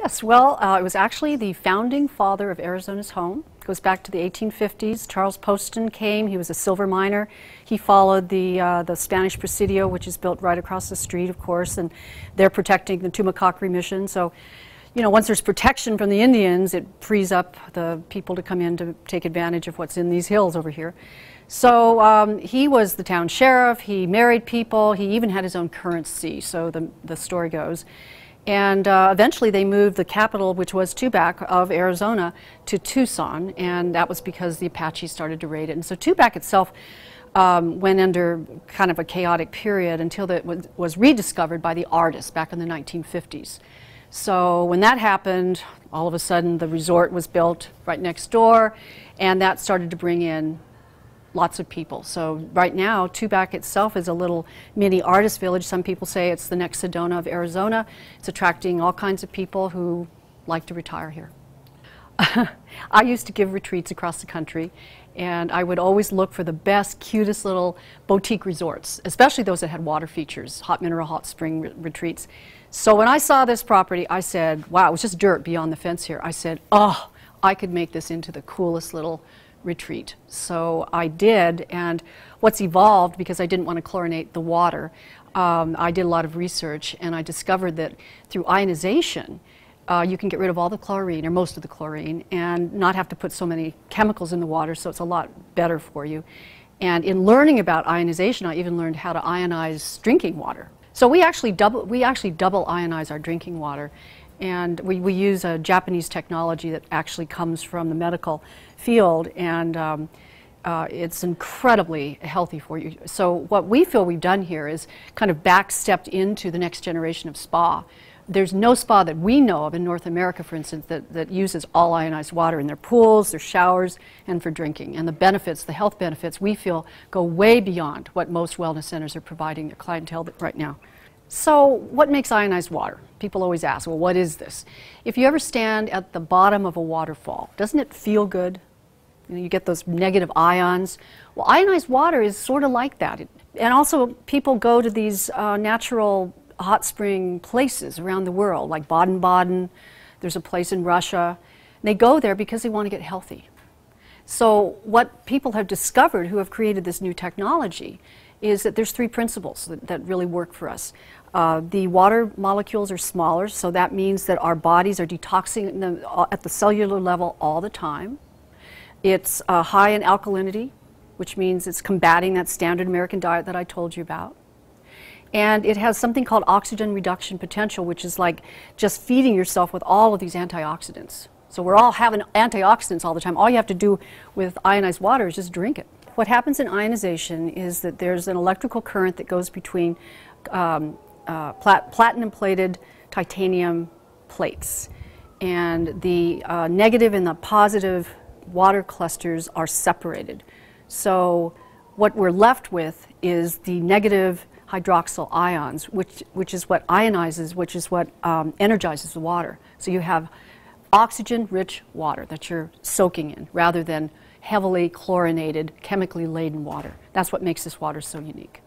Yes, well, it was actually the founding father of Arizona's home. It goes back to the 1850s. Charles Poston came. He was a silver miner. He followed the Spanish Presidio, which is built right across the street, of course, and they're protecting the Tumacacri mission. So, you know, once there's protection from the Indians, it frees up the people to come in to take advantage of what's in these hills over here. So he was the town sheriff. He married people. He even had his own currency, so the story goes. And eventually they moved the capital, which was Tubac of Arizona, to Tucson, and that was because the Apaches started to raid it. And so Tubac itself went under kind of a chaotic period until it was rediscovered by the artists back in the 1950s. So when that happened, all of a sudden the resort was built right next door, and that started to bring in lots of people. So right now, Tubac itself is a little mini artist village. Some people say it's the next Sedona of Arizona. It's attracting all kinds of people who like to retire here. I used to give retreats across the country, and I would always look for the best, cutest little boutique resorts, especially those that had water features, hot mineral hot spring retreats. So when I saw this property, I said, wow, it was just dirt beyond the fence here. I said, oh, I could make this into the coolest little retreat. So I did, and what's evolved, because I didn't want to chlorinate the water, I did a lot of research, and I discovered that through ionization you can get rid of all the chlorine, or most of the chlorine, and not have to put so many chemicals in the water, so it's a lot better for you. And in learning about ionization, I even learned how to ionize drinking water. So we actually double ionize our drinking water. And we use a Japanese technology that actually comes from the medical field, and it's incredibly healthy for you. So what we feel we've done here is kind of backstepped into the next generation of spa. There's no spa that we know of in North America, for instance, that uses all ionized water in their pools, their showers, and for drinking. And the benefits, the health benefits, we feel go way beyond what most wellness centers are providing their clientele right now. So what makes ionized water? People always ask, well, what is this? If you ever stand at the bottom of a waterfall, doesn't it feel good? You know, you get those negative ions. Well, ionized water is sort of like that. And also people go to these natural hot spring places around the world, like Baden-Baden. There's a place in Russia. And they go there because they want to get healthy. So what people have discovered who have created this new technology is that there's three principles that really work for us. The water molecules are smaller, so that means that our bodies are detoxing them at the cellular level all the time. It's high in alkalinity, which means it's combating that standard American diet that I told you about. And it has something called oxygen reduction potential, which is like just feeding yourself with all of these antioxidants. So we're all having antioxidants all the time. All you have to do with ionized water is just drink it. What happens in ionization is that there's an electrical current that goes between platinum-plated titanium plates. And the negative and the positive water clusters are separated. So what we're left with is the negative hydroxyl ions, which is what ionizes, which is what energizes the water. So you have oxygen-rich water that you're soaking in, rather than heavily chlorinated, chemically laden water. That's what makes this water so unique.